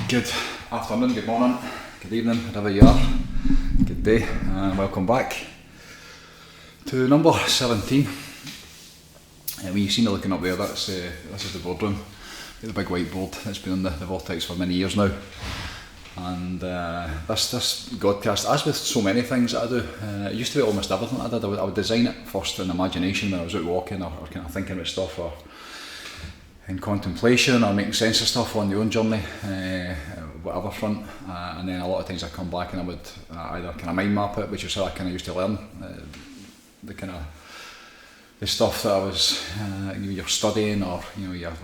Good afternoon, good morning, good evening, wherever you are. Good day, and welcome back to number 17. When you see me looking up there, this is the boardroom. The big whiteboard that's been on the vortex for many years now. And this godcast, as with so many things that I do, it used to be almost everything I did. I would design it first in imagination when I was out walking or kind of thinking about stuff, or in contemplation, or making sense of stuff on the own journey, whatever front, and then a lot of times I come back and I would either kind of mind map it, which is how I kind of used to learn the kind of the stuff that I was you're studying, or you have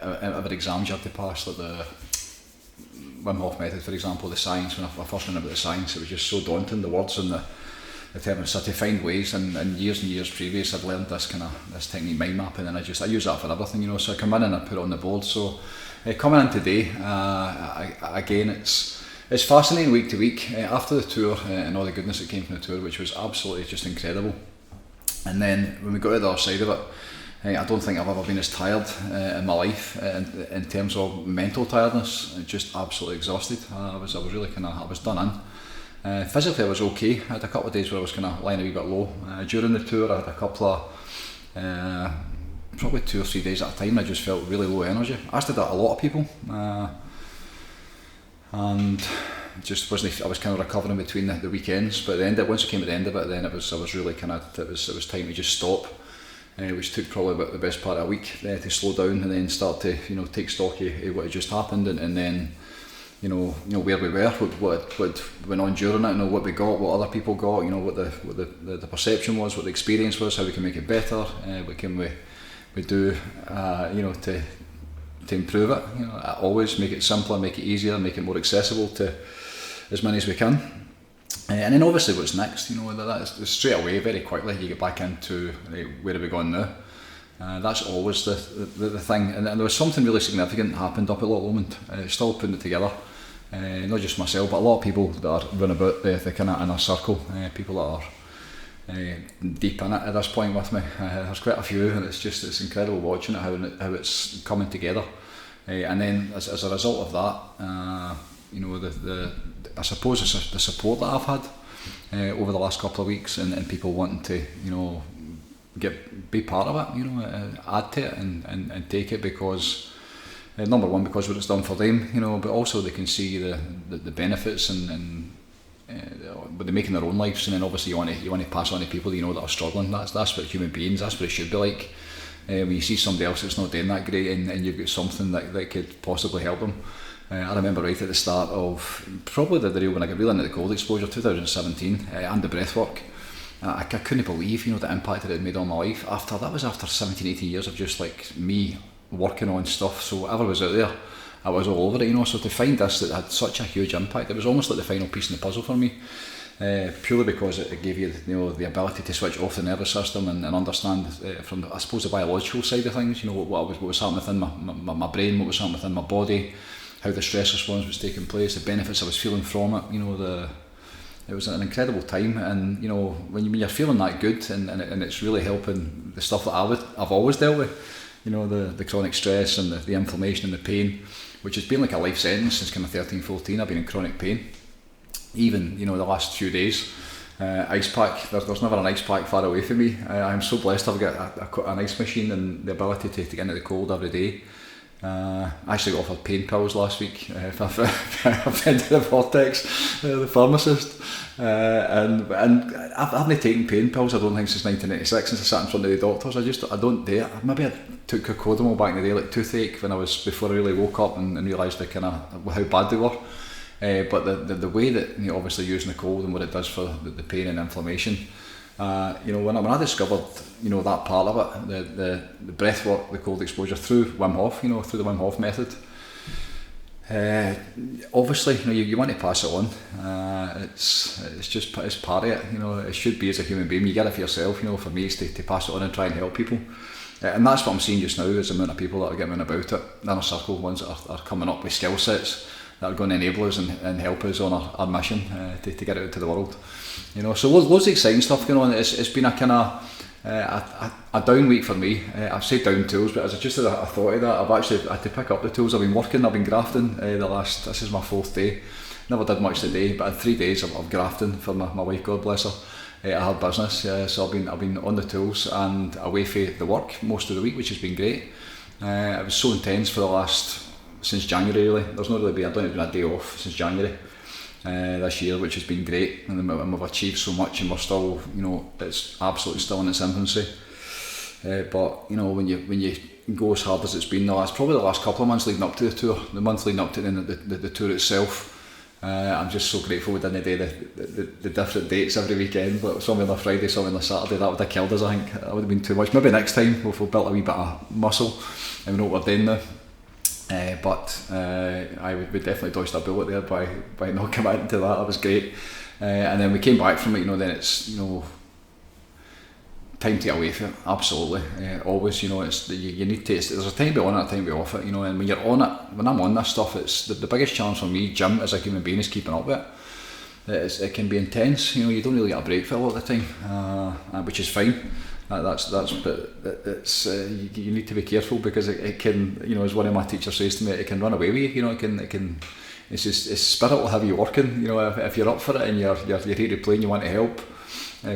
other exams you have to pass, like the Wim Hof method, for example, the science. When I first learned about the science, it was just so daunting, the words and the terms. So to find ways, and years previous I'd learned this technique, mind mapping, and I use that for everything, so I come in and I put it on the board. So coming in today, again, it's fascinating week to week, after the tour and all the goodness that came from the tour, which was absolutely just incredible. And then when we got to the other side of it, I don't think I've ever been as tired in my life in terms of mental tiredness. Just absolutely exhausted. I was really I was done in. Physically I was okay. I had a couple of days where I was kind of lying a wee bit low. During the tour I had a couple of, probably 2 or 3 days at a time, I just felt really low energy. As did a lot of people. And just wasn't, I was kind of recovering between the weekends, but once I came to the end of it, then I was really it was time to just stop. Which took probably about the best part of a week to slow down and then start to take stock of what had just happened, and then where we were, what went on during it, what we got, what other people got, what the perception was, what the experience was, how we can make it better, what can we do to improve it, always make it simpler, make it easier, make it more accessible to as many as we can. And then obviously what's next, that is straight away, very quickly, you get back into where are we going now. That's always the thing, and there was something really significant happened up at Loch Lomond. Still putting it together, not just myself, but a lot of people that are run about the kind of inner circle, people that are deep in it at this point with me. There's quite a few, and it's incredible watching it, how it's coming together. And then as a result of that, I suppose it's the support that I've had over the last couple of weeks, and people wanting to be part of it, add to it and take it, because number one, because what it's done for them, but also they can see the benefits and but they make in their own lives. And then obviously you want to pass on to people that are struggling. That's what human beings, that's what it should be like. When you see somebody else that's not doing that great, and you've got something that could possibly help them. I remember right at the start of probably the real, when I got really into the cold exposure, 2017, and the breathwork, I couldn't believe the impact that it had made on my life. After 17, 18 years of just like me working on stuff, so whatever was out there, I was all over it, so to find this that had such a huge impact, it was almost like the final piece in the puzzle for me, purely because it gave you the ability to switch off the nervous system and understand from I suppose the biological side of things, what was happening within my brain, what was happening within my body, how the stress response was taking place, the benefits I was feeling from it. It was an incredible time, and when you're feeling that good, and it's really helping the stuff that I've always dealt with, the chronic stress and the inflammation and the pain, which has been like a life sentence since kind of 13, 14. I've been in chronic pain. Even the last few days, ice pack. There's never an ice pack far away from me. I'm so blessed. I've got an ice machine and the ability to get into the cold every day. I actually got offered pain pills last week if I've been to the vortex, the pharmacist, and I haven't taken pain pills, I don't think, since 1996, since I sat in front of the doctors. I don't do it. Maybe I took Cocodamol back in the day, like toothache, before I really woke up and realised how bad they were. But the way that obviously using the cold and what it does for the pain and inflammation, when I discovered that part of it, the breath work, the cold exposure through Wim Hof, through the Wim Hof method, obviously you want to pass it on. It's part of it. It should be, as a human being, you get it for yourself. For me, it's to pass it on and try and help people. And that's what I'm seeing just now, is the amount of people that are getting about it, the inner circle, ones that are coming up with skill sets that are going to enable us and help us on our mission to get it out to the world. So loads of exciting stuff going on. It's been a kind of A down week for me, I've said down tools, but as a thought of that, I've actually had to pick up the tools. I've been working, I've been grafting this is my 4th day. Never did much today, but I had 3 days of grafting for my wife, God bless her. I had business, so I've been on the tools and away for the work most of the week, which has been great. It was so intense for since January really. There's not really been, I don't have been a day off since January this year, which has been great, and we've achieved so much, and we're still, it's absolutely still in its infancy. But when you go as hard as it's been, it's probably the last couple of months leading up to the tour, the month leading up to the tour itself. I'm just so grateful we didn't do the different dates every weekend, but some on a Friday, some on a Saturday. That would have killed us, I think. That would have been too much. Maybe next time we've built a wee bit of muscle and we know what we're doing now. But we definitely dodged a bullet there by not committing to that. That was great. And then we came back from it, then it's, time to get away from it, absolutely. Always, it's you need to. There's a time to be on it, a time to be off it, and when you're on it, when I'm on this stuff, it's the biggest challenge for me, Jim, as a human being, is keeping up with it. It can be intense, you don't really get a break for a lot of the time, which is fine. But it's you need to be careful because it can, as one of my teachers says to me, it can run away with you. It's spirit will have you working. If you're up for it and you're here to play and you want to help.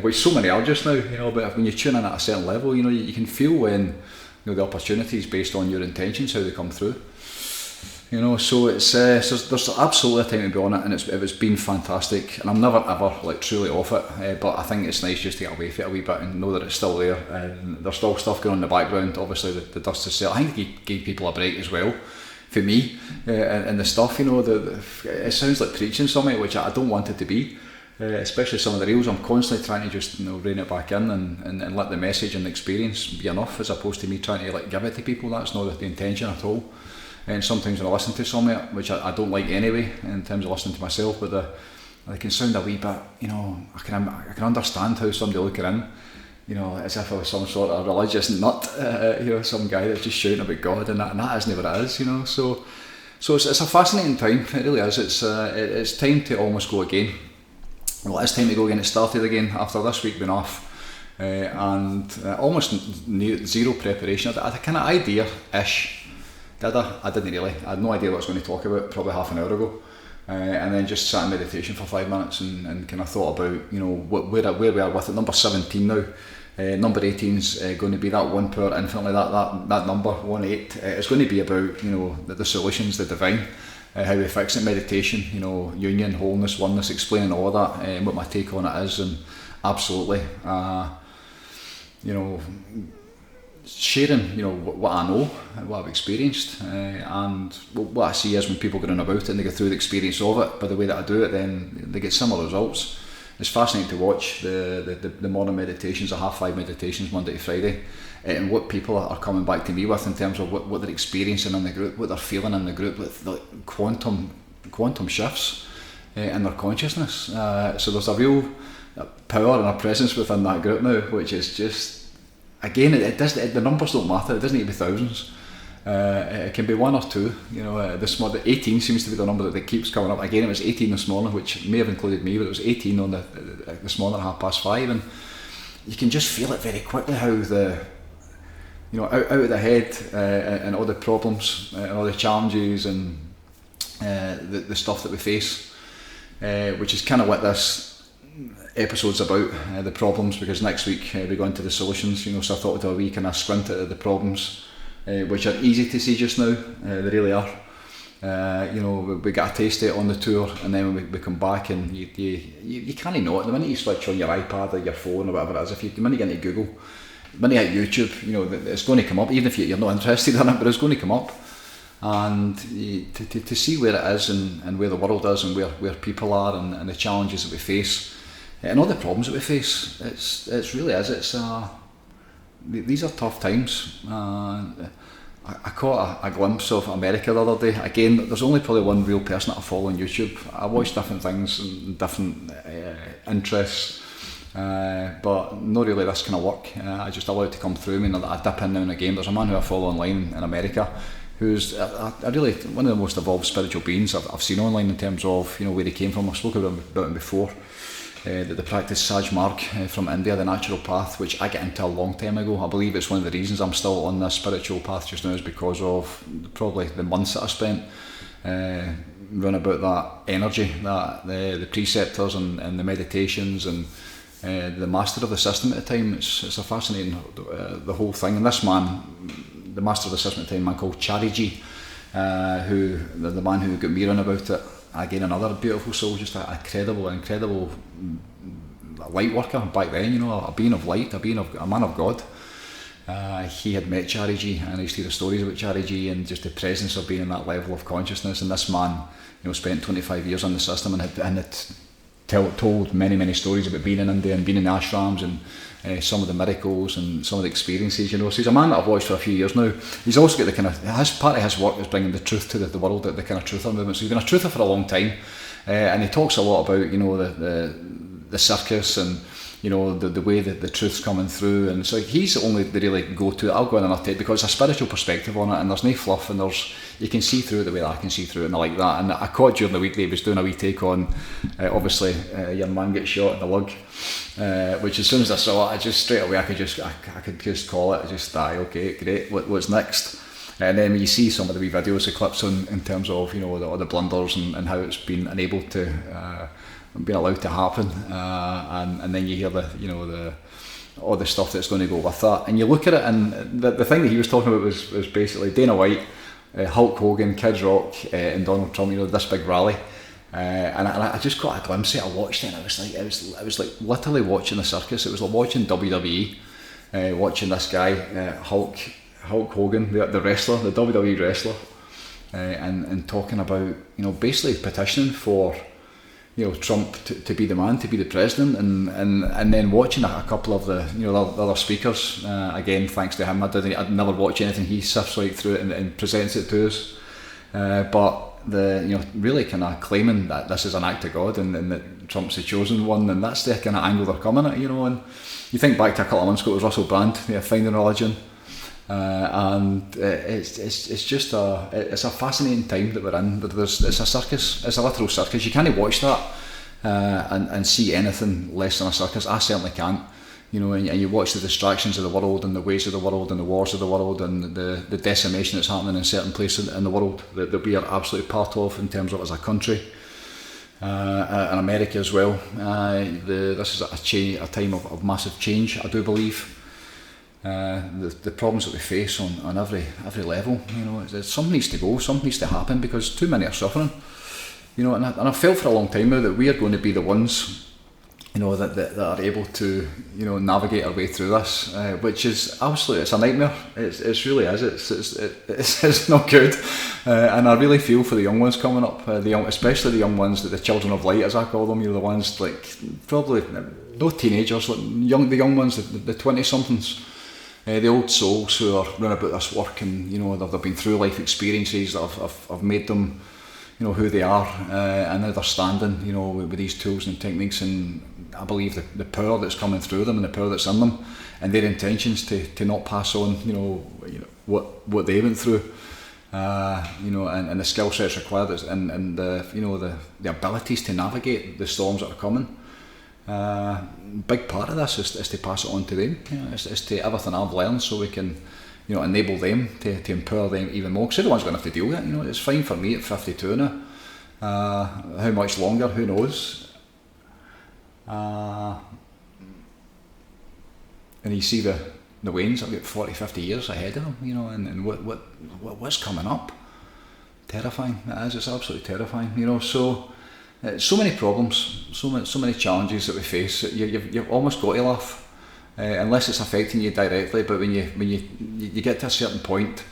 Which so many are just now, but when you tune in at a certain level, you can feel when the opportunities based on your intentions, how they come through. So it's so there's absolutely a time to be on it, and it's been fantastic, and I'm never ever truly off it. But I think it's nice just to get away from it a wee bit and know that it's still there, and there's still stuff going on in the background. Obviously, the dust is settled. I think it gave people a break as well. For me, and the stuff, it sounds like preaching something, which I don't want it to be. Especially some of the reels, I'm constantly trying to just rein it back in and let the message and the experience be enough, as opposed to me trying to give it to people. That's not the intention at all. And sometimes when I listen to something, which I don't like anyway, in terms of listening to myself, but they can sound a wee bit, I can understand how somebody looking in, as if I was some sort of religious nut, some guy that's just shouting about God, and that isn't what it is, So it's a fascinating time. It really is. It's time to almost go again. Well, it's time to go again. It started again after this week being off, and almost zero preparation. I had a kind of idea-ish, did I? I didn't really. I had no idea what I was going to talk about probably half an hour ago, and then just sat in meditation for 5 minutes and kind of thought about where we are with it. Number 17 now. Number 18 is going to be that one power infinitely. That number 18. It's going to be about the solutions, the divine. How we fix it, meditation, union, wholeness, oneness, explaining all of that, and what my take on it is, and absolutely, sharing, what I know, what I've experienced, and what I see is when people go on about it and they go through the experience of it, by the way that I do it, then they get similar results. It's fascinating to watch the morning meditations, the 5:30 meditations, Monday to Friday, and what people are coming back to me with in terms of what they're experiencing in the group, what they're feeling in the group, with the quantum shifts in their consciousness. So there's a real power and a presence within that group now, which is just, again, the numbers don't matter. It doesn't need to be thousands. It can be one or two. The 18 seems to be the number that keeps coming up. Again, it was 18 this morning, which may have included me, but it was 18 on this morning at 5:30, and you can just feel it very quickly how out of the head and all the problems and all the challenges and the stuff that we face, which is kind of what this episode's about, the problems, because next week we go into the solutions, so I thought we'd do a wee kind of squint at the problems, which are easy to see just now. They really are. We get a taste of it on the tour, and then when we come back, and you kind of know it the minute you switch on your iPad or your phone or whatever it is. The minute you get into Google, the minute you hit YouTube, it's going to come up, even if you're not interested in it, but it's going to come up. And to see where it is and where the world is and where people are and the challenges that we face and all the problems that we face, it's really is. These are tough times. I caught a glimpse of America the other day. Again, there's only probably one real person that I follow on YouTube. I watch different things and different interests, but not really this kind of work. I just allow it to come through me, and I dip in now and again. There's a man who I follow online in America who's really one of the most evolved spiritual beings I've seen online in terms of where he came from. I've spoken about him before. that they practice Saj Marg from India, the natural path, which I got into a long time ago. I believe it's one of the reasons I'm still on this spiritual path just now is because of probably the months that I spent running about that energy, that the preceptors and the meditations and the master of the system at the time. It's a fascinating the whole thing. And this man, the master of the system at the time, a man called Chariji, who the man who got me on about it. Again, another beautiful soul, just a incredible light worker back then, you know, a being of light, a man of God. He had met Chariji, and I used to hear the stories about Chariji and just the presence of being in that level of consciousness. And this man, you know, spent 25 years on the system and had told many stories about being in India and being in the ashrams and some of the miracles and some of the experiences, you know. So he's a man that I've watched for a few years now. He's also got the kind of, part of his work is bringing the truth to the world, the kind of truther movement. So he's been a truther for a long time, and he talks a lot about, you know, the circus and, you know, the way that the truth's coming through. And so he's the only the really go-to. I'll go on another tape because there's a spiritual perspective on it, and there's no fluff, and you can see through it the way that I can see through it, and I like that. And I caught during the week that he was doing a wee take on, obviously, your man gets shot in the lug, which as soon as I saw it, I just straight away I could just call it. I just okay, great. What's next? And then when you see some of the wee videos, the clips in terms of, you know, the blunders and how it's been unable to. Been allowed to happen, and then you hear all the stuff that's going to go with that, and you look at it, and the thing that he was talking about was basically Dana White, Hulk Hogan, Kid Rock, and Donald Trump. You know, this big rally, and I just got a glimpse of it. I watched it, and I was like literally watching the circus. It was like watching WWE, watching this guy Hulk Hogan, the wrestler, the WWE wrestler, and talking about, you know, basically petitioning for, you know, Trump to be the man, to be the president, and then watching a couple of the, you know, the other speakers, again thanks to him. I'd never watch anything he sifts right through it and presents it to us, but you know, really kind of claiming that this is an act of God and that Trump's the chosen one, and that's the kind of angle they're coming at, you know. And you think back to a couple of months ago, it was Russell Brand, Finding Religion. And it's just a fascinating time that we're in. It's a circus, it's a literal circus. You can't watch that and see anything less than a circus. I certainly can't, you know. And you watch the distractions of the world and the ways of the world and the wars of the world and the decimation that's happening in certain places in the world that we are absolutely part of in terms of as a country, and America as well. This is a time of massive change, I do believe. The problems that we face on every level, you know, something needs to go, something needs to happen, because too many are suffering, you know. And I felt for a long time now that we are going to be the ones, you know, that are able to, you know, navigate our way through this, which is absolutely, it's a nightmare. It really is. It's not good, and I really feel for the young ones coming up, especially the young ones, the children of light, as I call them. You know, the ones like probably no teenagers, like the young ones, the 20-somethings. The old souls who are running about this work, and, you know, they've been through life experiences that have made them, you know, who they are, and now they're standing, you know, with these tools and techniques, and I believe the power that's coming through them and the power that's in them, and their intentions to not pass on, you know what they went through, you know, and the skill sets required, and the, you know, the abilities to navigate the storms that are coming. Big part of this is to pass it on to them, you know, is to everything I've learned, so we can, you know, enable them to empower them even more, because they're the ones going to have to deal with it. You know, it's fine for me at 52 now. How much longer, who knows? And you see the Waynes, I've got 40-50 years ahead of them, you know, and what's coming up? Terrifying, it is. It's absolutely terrifying, you know. So many problems, so many challenges that we face. You've almost got to laugh, unless it's affecting you directly. But when you get to a certain point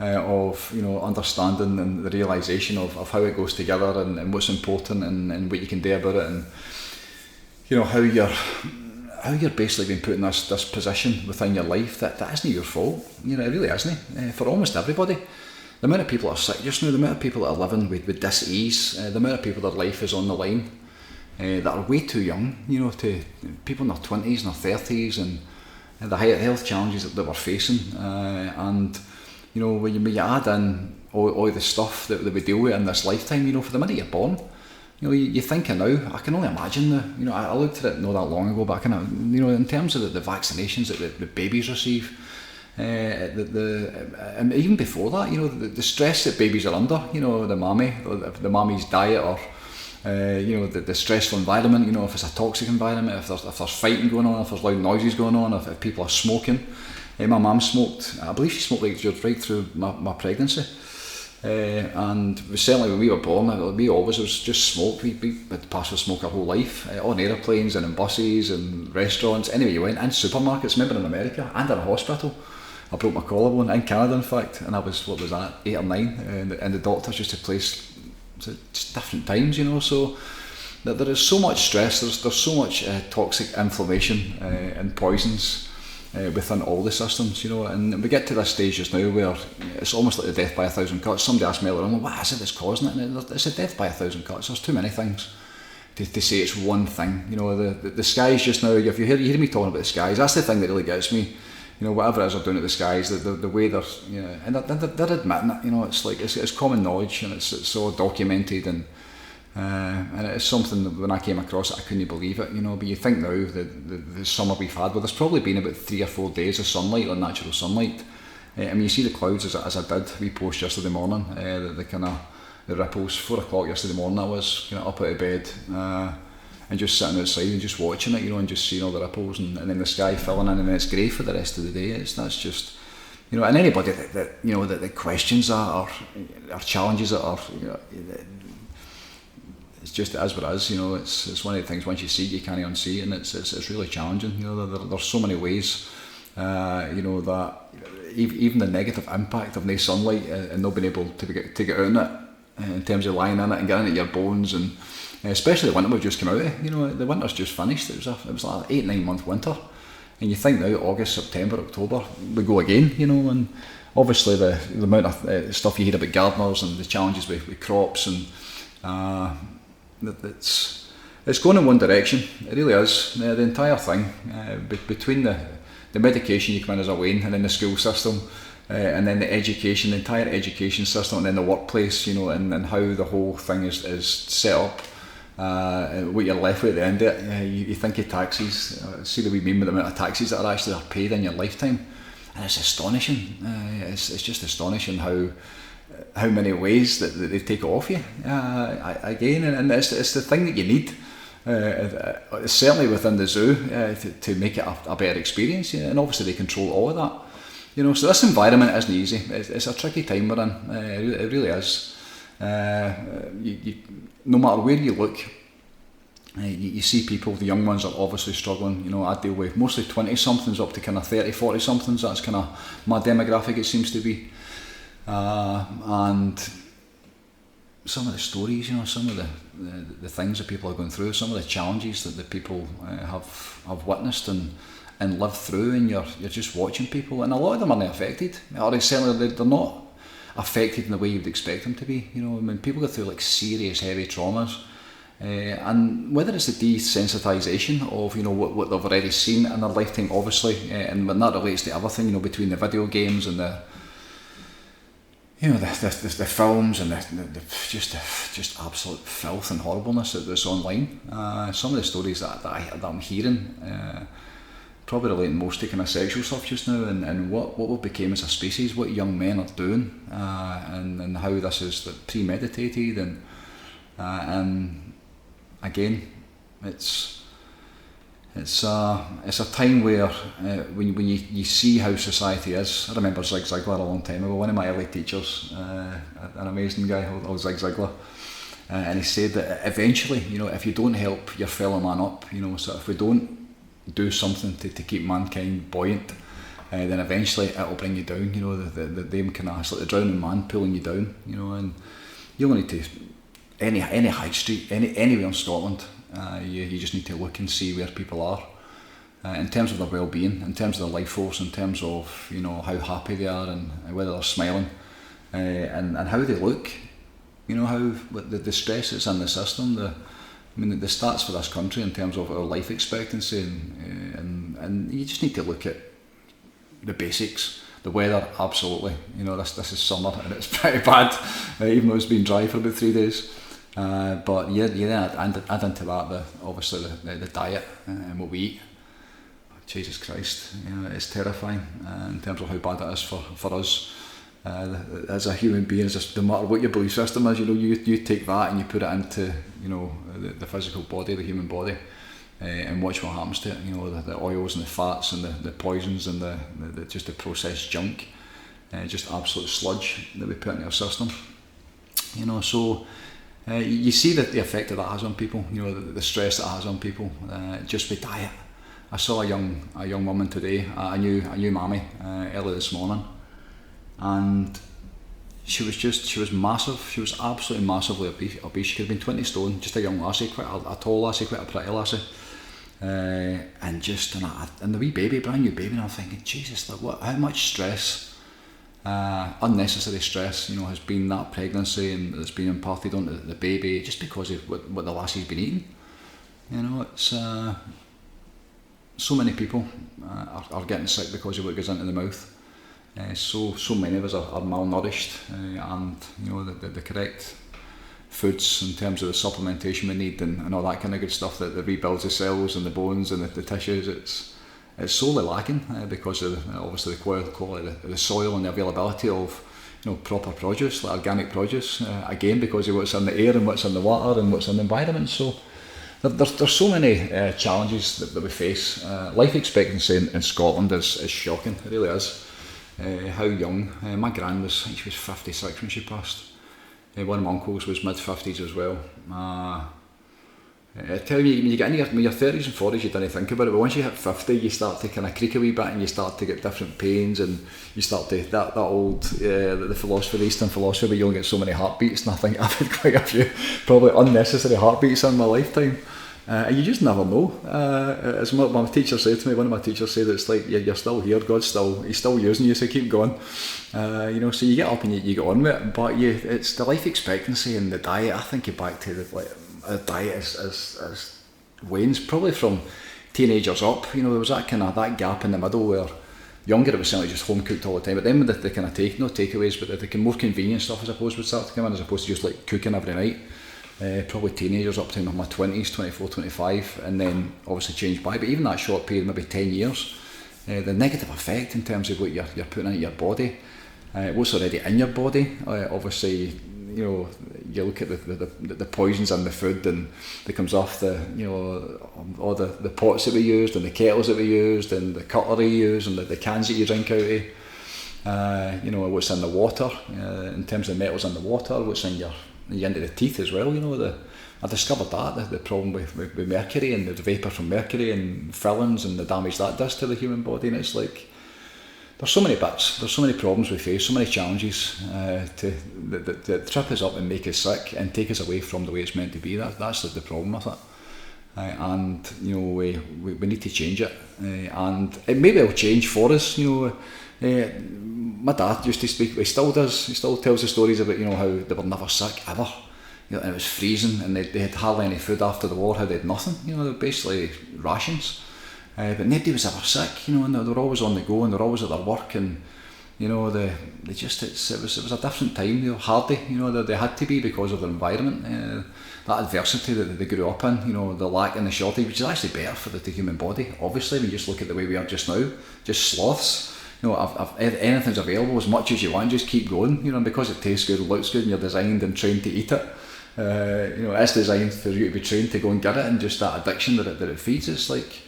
of, you know, understanding and the realisation of how it goes together and what's important and what you can do about it, and, you know, how you're basically being put in this position within your life that isn't your fault. You know, it really isn't, for almost everybody. The amount of people that are sick just now, the amount of people that are living with dis-ease, the amount of people their life is on the line, that are way too young, you know, to people in their 20s and their 30s, and the health challenges that we're facing, and, you know, when you add in all the stuff that we deal with in this lifetime, you know, for the minute you're born, you think of now, I can only imagine I looked at it not that long ago, but I in terms of the vaccinations that the babies receive, and even before that, the stress that babies are under, the mommy's diet, or the stressful environment, if it's a toxic environment, if there's fighting going on, if there's loud noises going on, if people are smoking. My mum smoked, I believe she smoked right through my pregnancy. And certainly when we were born, we always was just smoke. We had passed with smoke our whole life, on aeroplanes and in buses and restaurants, anywhere you went, and supermarkets. Remember in America and in a hospital, I broke my collarbone in Canada, in fact, and I was, 8 or 9, and the doctors used to place just different times, so there is so much stress, there's so much toxic inflammation and poisons within all the systems, and we get to this stage just now where it's almost like the death by 1,000 cuts. Somebody asked me earlier on, what is it that's causing it? And it's a death by 1,000 cuts. There's too many things to say it's one thing. The skies just now, if you hear me talking about the skies, that's the thing that really gets me. Whatever it is they're doing at the skies, the way they're, and they're admitting it. It's like it's common knowledge, and it's so documented, and it's something that when I came across it, I couldn't believe it. But you think now the summer we've had, there's probably been about 3 or 4 days of sunlight, or natural sunlight. You see the clouds as I did. We post yesterday morning, the kind of the ripples. 4 o'clock yesterday morning, I was up out of bed. And just sitting outside and just watching it, and just seeing all the ripples, and then the sky filling in, and then it's grey for the rest of the day. That's just, and anybody that questions that or challenges it, or it's just it is what it is. It's one of the things, once you see it, you can't unsee it, and it's really challenging. There's so many ways, that even the negative impact of no sunlight and not being able to get out in it, in terms of lying in it and getting into your bones, and especially the winter we've just come out of. The winter's just finished. It was like an 8-9 month winter, and you think now August, September, October we go again, and obviously the amount of stuff you hear about gardeners and the challenges with crops, and it's going in one direction. It really is. The entire thing, between the medication you come in as a Wayne, and then the school system, and then the education, the entire education system, and then the workplace, and how the whole thing is set up. What you're left with at the end of it, you think of taxes, see the wee meme with the amount of taxes that are paid in your lifetime, and it's astonishing. It's just astonishing how many ways that they take it off you. Again, and it's the thing that you need, certainly within the zoo, to make it a better experience, and obviously they control all of that. So this environment isn't easy. It's a tricky time we're in. It really is. No matter where you look, you see people, the young ones are obviously struggling. I deal with mostly 20-somethings up to kind of 30, 40-somethings. That's kind of my demographic, it seems to be. And some of the stories, some of the things that people are going through, some of the challenges that the people have witnessed and lived through, and you're just watching people, and a lot of them aren't affected, or certainly they're not affected in the way you'd expect them to be. When people go through like serious heavy traumas, and whether it's the desensitisation of what they've already seen in their lifetime, obviously, and when that relates to everything, between the video games and the the films and the just absolute filth and horribleness that's online. Some of the stories that I'm hearing, probably relating most to kind of sexual stuff just now, and what we became as a species, what young men are doing, and how this is premeditated, and again, it's a time where when you see how society is. I remember Zig Ziglar a long time ago, one of my early teachers, an amazing guy, old Zig Ziglar, and he said that eventually, if you don't help your fellow man up, so if we don't do something to keep mankind buoyant, then eventually it'll bring you down. Them kind of, it's like the drowning man pulling you down. And you only need to any high street, anywhere in Scotland. You just need to look and see where people are, in terms of their well-being, in terms of their life force, in terms of how happy they are, and whether they're smiling, and how they look. How the stress that's in the system. The stats for this country in terms of our life expectancy, and you just need to look at the basics. The weather, absolutely. This is summer and it's pretty bad, even though it's been dry for about 3 days. But yeah, then add into that obviously the diet and what we eat. Jesus Christ, it's terrifying in terms of how bad it is for us. As a human being, just no matter what your belief system is, you take that and you put it into the physical body, the human body, and watch what happens to it. The oils and the fats and the poisons and the just the processed junk, just absolute sludge that we put into our system. So you see the effect that has on people. The stress that has on people just with diet. I saw a young woman today, a new mammy early this morning, and she was massive. She was absolutely massively obese. She could have been 20 stone, just a young lassie, quite a tall lassie, quite a pretty lassie, and the wee baby, brand new baby. And I'm thinking, Jesus, how much stress, unnecessary stress, has been that pregnancy and it's been imparted onto the baby just because of what the lassie's been eating. It's so many people are getting sick because of what goes into the mouth. So many of us are malnourished, and the correct foods in terms of the supplementation we need and all that kind of good stuff that rebuilds the cells and the bones and the tissues. It's sorely lacking because of obviously the quality of the soil and the availability of proper produce, like organic produce. Again, because of what's in the air and what's in the water and what's in the environment. So there's so many challenges that we face. Life expectancy in Scotland is shocking. It really is. How young. My gran I think she was 56 when she passed. One of my uncles was mid-50s as well. I tell you, when you get into your 30s and 40s, you don't think about it, but once you hit 50, you start to kind of creak a wee bit and you start to get different pains, and you start to, that old, the philosophy, the Eastern philosophy, where you only get so many heartbeats, and I think I've had quite a few, probably unnecessary heartbeats in my lifetime. And you just never know. As my teacher said to me, one of my teachers said, it's like you're still here, He's still using you, so keep going. So you get up and you get on with it, but it's the life expectancy and the diet. I think you're back to the diet is wanes probably from teenagers up. There was that gap in the middle where younger it was certainly just home cooked all the time, but then with the kind of takeaways, but the more convenient stuff I suppose would start to come in, as opposed to just like cooking every night. Probably teenagers up to my 20s, 24, 25, and then obviously changed by, but even that short period, maybe 10 years, the negative effect in terms of what you're putting into your body, what's already in your body. Obviously, you look at the poisons in the food, and it comes off all the pots that we used and the kettles that we used and the cutlery you use and the cans that you drink out of. What's in the water, in terms of metals in the water, what's in your into the teeth as well. I discovered that the problem with mercury and the vapour from mercury and fillings and the damage that does to the human body, and it's like there's so many bits, there's so many problems we face, so many challenges that trip us up and make us sick and take us away from the way it's meant to be. That's the problem with it, and we need to change it, and it maybe will change for us. My dad used to speak, he still does, he still tells the stories about how they were never sick ever, and it was freezing and they had hardly any food after the war, how they had nothing, they were basically rations, but nobody was ever sick, and they were always on the go and they were always at their work, and it was a different time. They were hardy, they had to be because of their environment, that adversity that they grew up in, the lack and the shortage, which is actually better for the human body. Obviously, when you just look at the way we are just now, just sloths. If anything's available, as much as you want, just keep going, and because it tastes good, looks good, and you're designed and trained to eat it, it's designed for you to be trained to go and get it, and just that addiction that it feeds, it's like,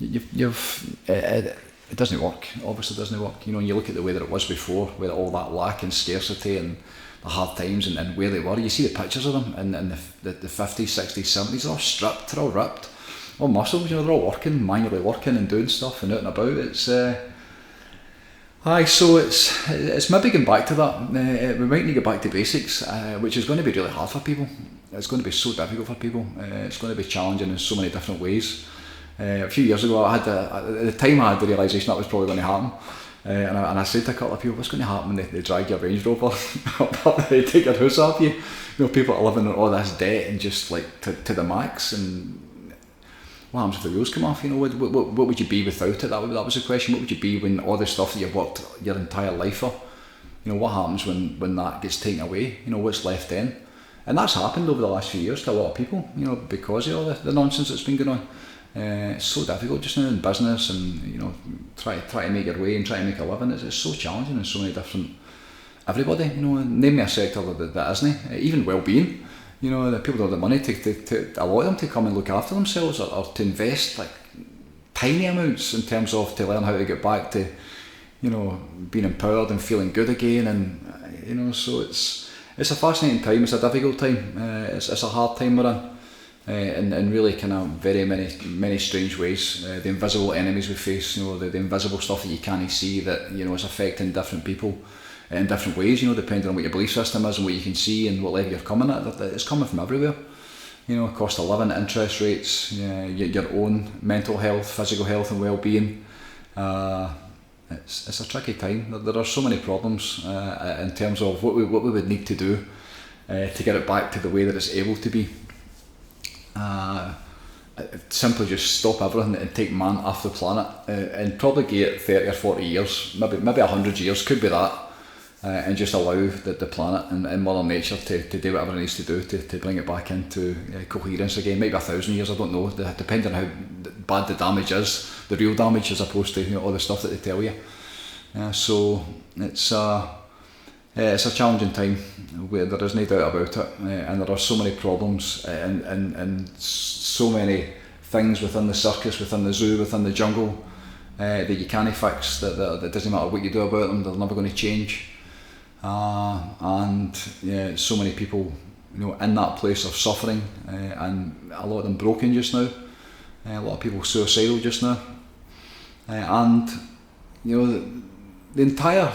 it doesn't work, obviously it doesn't work, and you look at the way that it was before, with all that lack and scarcity and the hard times and where they were, you see the pictures of them in the 50s, 60s, 70s, they're all stripped, they're all ripped, all muscles, they're all working, manually working and doing stuff and out and about. So it's maybe going back to that. We might need to get back to basics, which is going to be really hard for people. It's going to be so difficult for people. It's going to be challenging in so many different ways. A few years ago, at the time I had the realisation that was probably going to happen. And I said to a couple of people, what's going to happen when they drag your Range Rover up, they take your house off you? People are living on all this debt and just like to the max, and what happens if the wheels come off? What would you be without it? That was the question. What would you be when all the stuff that you've worked your entire life for? What happens when that gets taken away? What's left then? And that's happened over the last few years to a lot of people, you know, because of all the nonsense that's been going on. It's so difficult just now in business, and you know, try to make your way and try to make a living. It's so challenging in so many different. Everybody, you know, name me a sector that isn't. Even well-being, you know, that people don't have the money to a lot of them to come and look after themselves, or to invest like tiny amounts in terms of to learn how to get back to, you know, being empowered and feeling good again. And you know, so it's a fascinating time. It's a difficult time. It's a hard time we're in, in really kind of very many strange ways. The invisible enemies we face, you know, the invisible stuff that you can't see, that, you know, is affecting different people in different ways, you know, depending on what your belief system is and what you can see and what level you're coming at. It's coming from everywhere. You know, cost of living, interest rates, your own mental health, physical health and well-being. It's a tricky time. There are so many problems in terms of what we would need to do to get it back to the way that it's able to be. Simply just stop everything and take man off the planet, and probably give it 30 or 40 years, maybe 100 years, could be that, and just allow the planet and Mother Nature to do whatever it needs to do to bring it back into coherence again. Maybe 1,000 years, I don't know, depending on how bad the damage is, the real damage, as opposed to, you know, all the stuff that they tell you. So it's a challenging time, where there is no doubt about it, and there are so many problems and so many things within the circus, within the zoo, within the jungle, that you can't fix, that doesn't matter what you do about them, they're never going to change. And so many people, you know, in that place of suffering, and a lot of them broken just now, a lot of people suicidal just now, and you know, the entire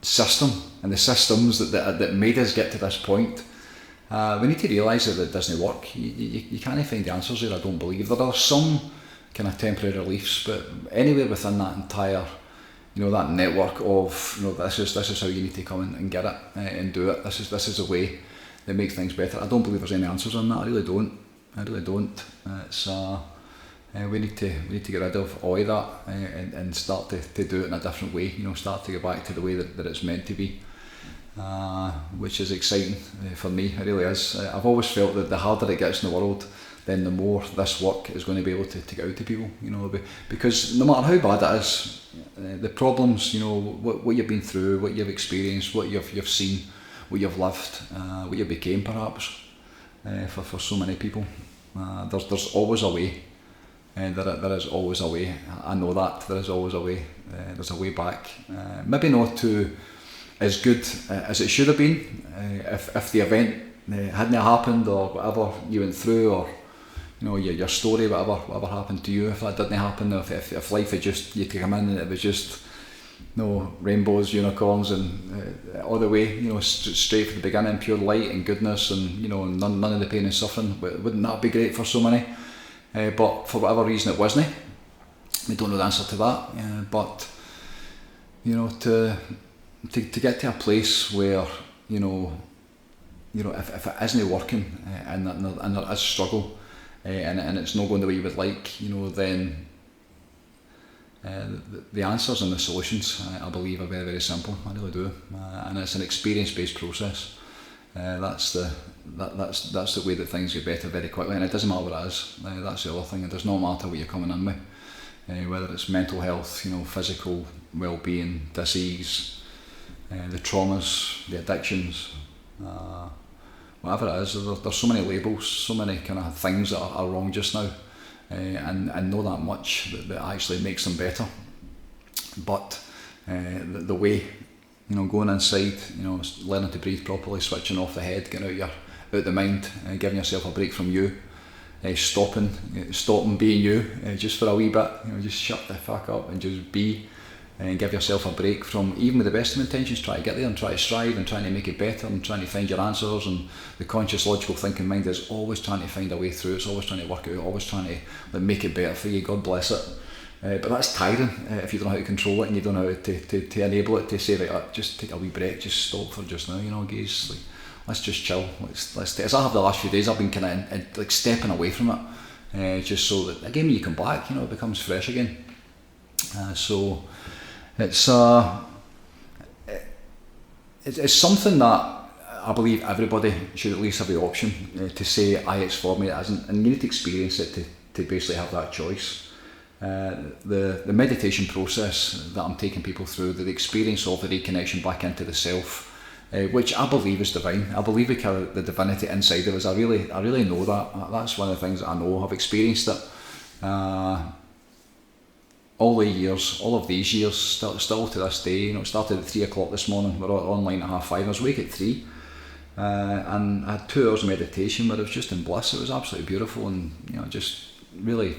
system and the systems that made us get to this point, we need to realise that it doesn't work. You can't find the answers there, I don't believe. There are some kind of temporary reliefs, but anywhere within that entire, you know, that network of, you know, this is how you need to come and get it and do it. This is a way that makes things better. I don't believe there's any answers on that. I really don't. It's we need to get rid of all of that and start to do it in a different way. You know, start to get back to the way that it's meant to be, which is exciting for me. It really is. I've always felt that the harder it gets in the world, then the more this work is going to be able to get out to people. You know, because no matter how bad it is, the problems, you know, what you've been through, what you've experienced, what you've seen, what you've lived, what you became perhaps, for so many people, there's always a way. There is always a way. I know that there is always a way. There's a way back. Maybe not to as good as it should have been. If the event hadn't happened, or whatever you went through, or you know, your story, whatever happened to you, if that didn't happen, if life had just, you'd come in and it was just, you know, rainbows, unicorns, and all the way, you know, straight from the beginning, pure light and goodness, and you know, none of the pain and suffering, wouldn't that be great for so many? But for whatever reason it wasn't. We don't know the answer to that. But you know, to get to a place where you know, if it isn't working, and there is struggle, and it's not going the way you would like, you know, then the answers and the solutions, I believe, are very, very simple. I really do, and it's an experience-based process. That's the way that things get better very quickly, and it doesn't matter what it is. That's the other thing. It does not matter what you're coming in with, whether it's mental health, you know, physical well-being, disease, the traumas, the addictions, whatever it is. There's so many labels, so many kind of things that are wrong just now, and know that much that actually makes them better. But the way, you know, going inside, you know, learning to breathe properly, switching off the head, getting out the mind, giving yourself a break from you, stopping being you, just for a wee bit, you know, just shut the fuck up and just be, and give yourself a break from, even with the best of intentions, try to get there and try to strive and trying to make it better and trying to find your answers. And the conscious, logical thinking mind is always trying to find a way through. It's always trying to work it out, always trying to make it better for you. God bless it. But that's tiring if you don't know how to control it and you don't know how to enable it, to say, right, just take a wee break, just stop for just now, you know, guys, like, let's just chill, let's as I have the last few days, I've been kind of like stepping away from it, just so that again when you come back, you know, it becomes fresh again. So it's something that I believe everybody should at least have the option to say, aye, it's for me, it isn't, and you need to experience it to basically have that choice. The meditation process that I'm taking people through, the experience of the reconnection back into the self, which I believe is divine. I believe we carry the divinity inside of us. I really know that. That's one of the things that I know. I've experienced it all of these years, still to this day. It started at 3 o'clock this morning. We're online at 5:30. I was awake at 3, and I had 2 hours of meditation where it was just in bliss. It was absolutely beautiful, and just really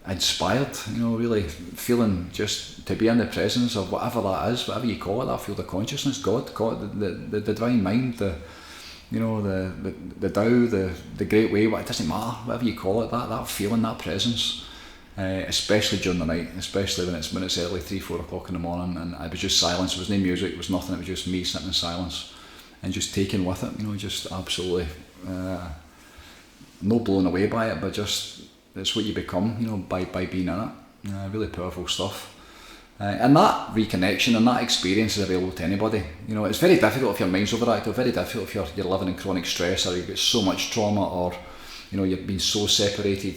inspired. Really feeling just to be in the presence of whatever that is, whatever you call it, that field of consciousness, God, the divine mind, the Tao, the great way. It doesn't matter, whatever you call it. That feeling, that presence. Especially during the night, especially when it's early, 3-4 o'clock in the morning, and it was just silence. There was no music, it was nothing. It was just me sitting in silence and just taking with it. Just absolutely no blown away by it, but just it's what you become. By being in it. Really powerful stuff. And that reconnection and that experience is available to anybody. It's very difficult if your mind's overactive. Very difficult if you're living in chronic stress, or you've got so much trauma, or you've been so separated,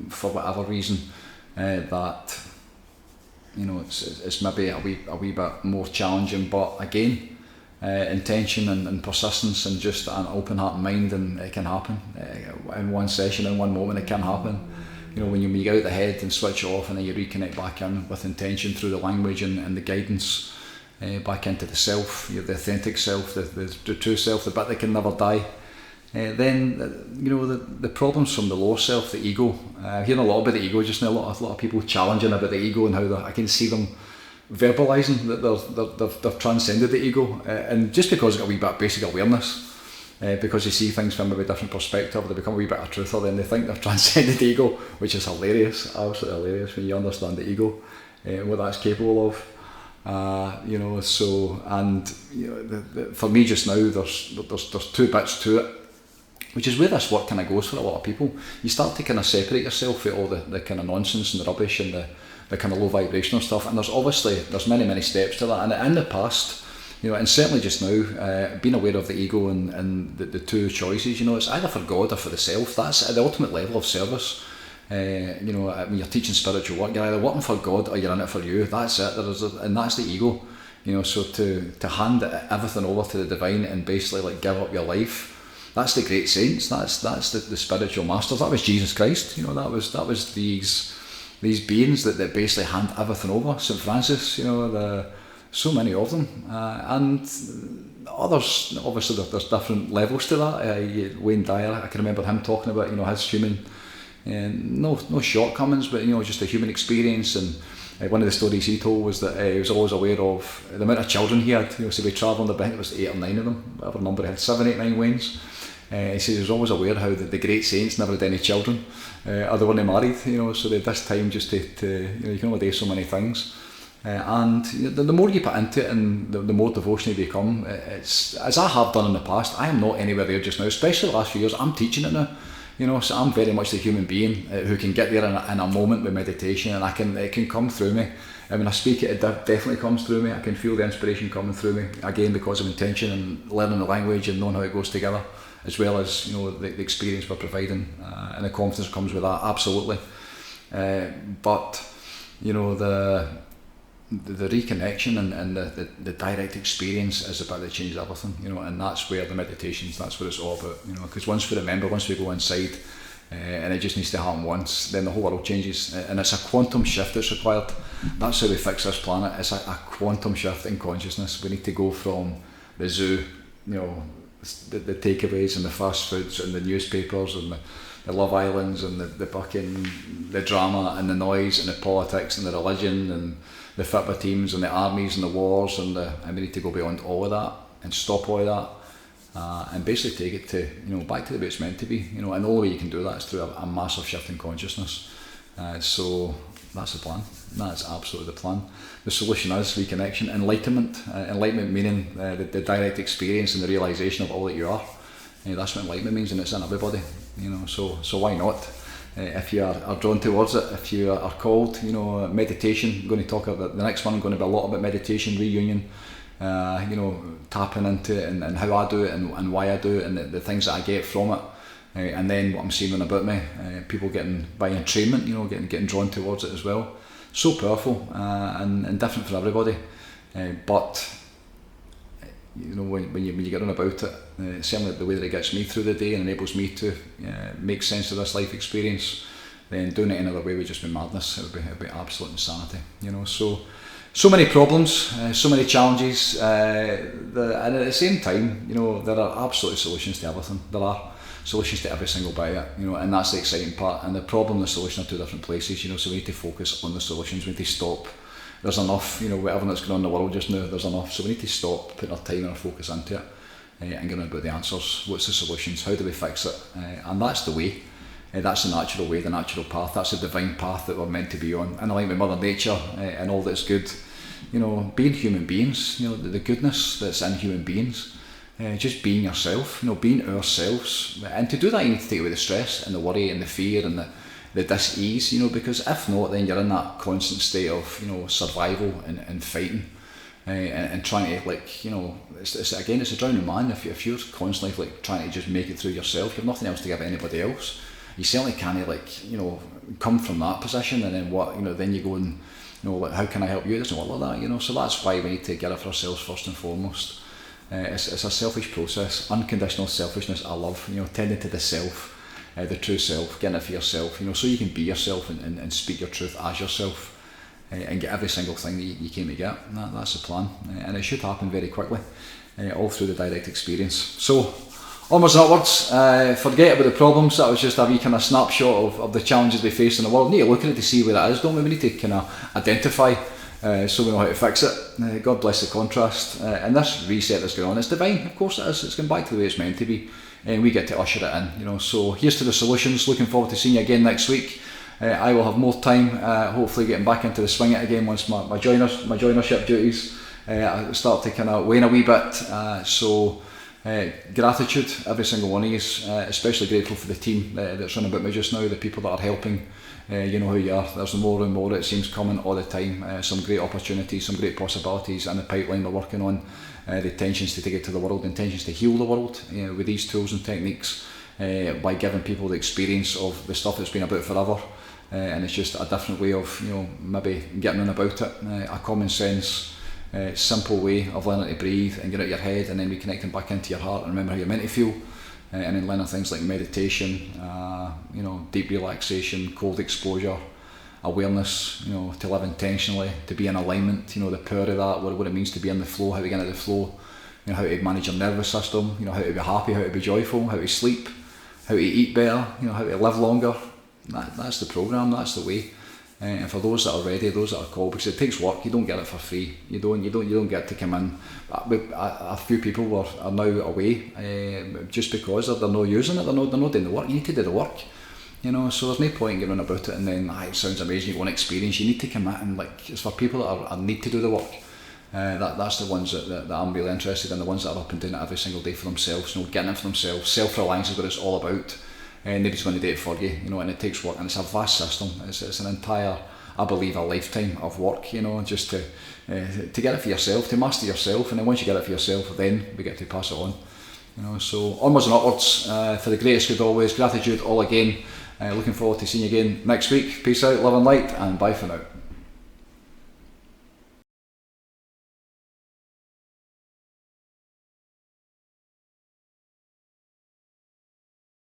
for whatever reason, that it's maybe a wee bit more challenging. But again, intention and persistence and just an open heart and mind, and it can happen in one session, in one moment. It can happen. When you get out the head and switch off, and then you reconnect back in with intention through the language and the guidance back into the self, the authentic self, the true self, the bit that can never die. Then the problems from the lower self, the ego. I'm hearing a lot about the ego just now. A lot of people challenging about the ego, and how I can see them verbalising that they've transcended the ego, and just because they've got a wee bit of basic awareness, because they see things from a different perspective, they become a wee bit of truther, then they think they've transcended the ego, which is hilarious, absolutely hilarious when you understand the ego and what that's capable of. For me just now, there's 2 bits to it, which is where this work kind of goes for a lot of people. You start to kind of separate yourself from all the kind of nonsense and the rubbish and the kind of low vibrational stuff, and there's many steps to that. And in the past, and certainly just now, being aware of the ego and the 2 choices, it's either for God or for the self. That's at the ultimate level of service. When you're teaching spiritual work, you're either working for God or you're in it for you. That's it. And that's the ego. So to hand everything over to the divine and basically like give up your life, that's the great saints. That's the spiritual masters. That was Jesus Christ. That was these beings that basically hand everything over. St. Francis. So many of them, and others. Obviously, there's different levels to that. Wayne Dyer, I can remember him talking about his human, no shortcomings, but just a human experience. And one of the stories he told was that he was always aware of the amount of children he had. So we travelled, I think it was 8 or 9 of them, whatever number he had, 7, 8, 9 Waynes. He says he was always aware how the great saints never had any children, or they weren't married. So they had this time just to you can only do so many things. And the more you put into it, and the more devotional you become, it's, as I have done in the past. I am not anywhere there just now, especially the last few years. I'm teaching it now, so I'm very much the human being who can get there in a moment with meditation, and it can come through me. And when I speak it definitely comes through me. I can feel the inspiration coming through me, again because of intention and learning the language and knowing how it goes together, as well as the experience we're providing, and the confidence comes with that, absolutely. But the reconnection and the direct experience is about to change everything, and that's where the meditations, that's what it's all about, because once we go inside, and it just needs to happen once, then the whole world changes, and it's a quantum shift that's required. That's how we fix this planet. It's a quantum shift in consciousness. We need to go from the zoo, the takeaways and the fast foods and the newspapers and the Love Islands and the fucking the drama and the noise and the politics and the religion and the football teams and the armies and the wars, and we need to go beyond all of that and stop all of that, and basically take it to back to the way it's meant to be, and the only way you can do that is through a massive shift in consciousness. So that's the plan. That's absolutely the plan. The solution is reconnection, enlightenment. Enlightenment meaning the direct experience and the realisation of all that you are. That's what enlightenment means, and it's in everybody. So why not? If you are drawn towards it, if you are called, meditation. I'm going to talk about the next one. I'm going to be a lot about meditation, reunion, you know, tapping into it and how I do it and why I do it and the things that I get from it. And then what I'm seeing about me, people getting by entrainment, you know, getting drawn towards it as well. So powerful and different for everybody. But you know, when you get on about it, certainly the way that it gets me through the day and enables me to make sense of this life experience, then doing it any other way would just be madness. It would be absolute insanity. You know, so many problems, so many challenges, and at the same time, you know, there are absolutely solutions to everything. There are solutions to every single bit of it, you know, and that's the exciting part. And the problem and the solution are two different places, you know, so we need to focus on the solutions. We need to stop. There's enough, you know, whatever that's going on in the world just now, there's enough. So we need to stop putting our time and our focus into it and getting about the answers. What's the solutions? How do we fix it? And that's the way. That's the natural way, the natural path. That's the divine path that we're meant to be on. And I like with Mother Nature and all that's good, you know, being human beings, you know, the goodness that's in human beings. Just being yourself, you know, being ourselves. And to do that, you need to take away the stress and the worry and the fear and the dis-ease, you know, because if not, then you're in that constant state of, you know, survival and fighting and trying to, like, you know, it's a drowning man. If you're constantly like trying to just make it through yourself, you've nothing else to give anybody else. You certainly can't, like, you know, come from that position and then what, you know, then you go and, you know, like, how can I help you? It doesn't work like that, you know. So that's why we need to get it for ourselves first and foremost. It's a selfish process, unconditional selfishness. I love, you know, tending to the self. The true self, getting it for yourself, you know, so you can be yourself and speak your truth as yourself and get every single thing that you came to get. That's the plan, and it should happen very quickly, all through the direct experience. So, onwards and upwards, forget about the problems. That was just a wee kind of snapshot of the challenges we face in the world. We need to look at it to see where it is, don't we? We need to kind of identify so we know how to fix it. God bless the contrast. And this reset that's going on, it's divine, of course it is. It's going back to the way it's meant to be. And we get to usher it in, you know. So here's to the solutions. Looking forward to seeing you again next week. I will have more time, hopefully getting back into the swing it again once my joinership duties start to kind of wane a wee bit. So gratitude, every single one of you, especially grateful for the team that's running about me just now, the people that are helping. You know who you are. There's more and more, it seems, coming all the time. Some great opportunities, some great possibilities in the pipeline we're working on. The intentions to take it to the world, the intentions to heal the world with these tools and techniques by giving people the experience of the stuff that's been about forever. And it's just a different way of, you know, maybe getting on about it. A common sense, simple way of learning to breathe and get out of your head and then reconnecting back into your heart and remember how you're meant to feel. And then learning things like meditation, you know, deep relaxation, cold exposure, awareness, you know, to live intentionally, to be in alignment, you know, the power of that, what it means to be in the flow, how to get into the flow, you know, how to manage your nervous system, you know, how to be happy, how to be joyful, how to sleep, how to eat better, you know, how to live longer. That's the program, that's the way. And for those that are ready, those that are called, because it takes work, you don't get it for free. You don't get to come in. A few people are now away just because they're not using it, they're not doing the work. You need to do the work, you know. So there's no point in getting on about it and then it sounds amazing, you want experience. You need to commit and, like, it's for people that need to do the work. That's the ones that I'm really interested in, the ones that are up and doing it every single day for themselves, you know, getting it for themselves. Self-reliance is what it's all about. Nobody's going to do it for you, you know, and it takes work, and it's a vast system. It's an entire, I believe, a lifetime of work, you know, just to get it for yourself, to master yourself, and then once you get it for yourself, then we get to pass it on, you know. So onwards and upwards, for the greatest good always, gratitude all again. Looking forward to seeing you again next week. Peace out, love and light, and bye for now.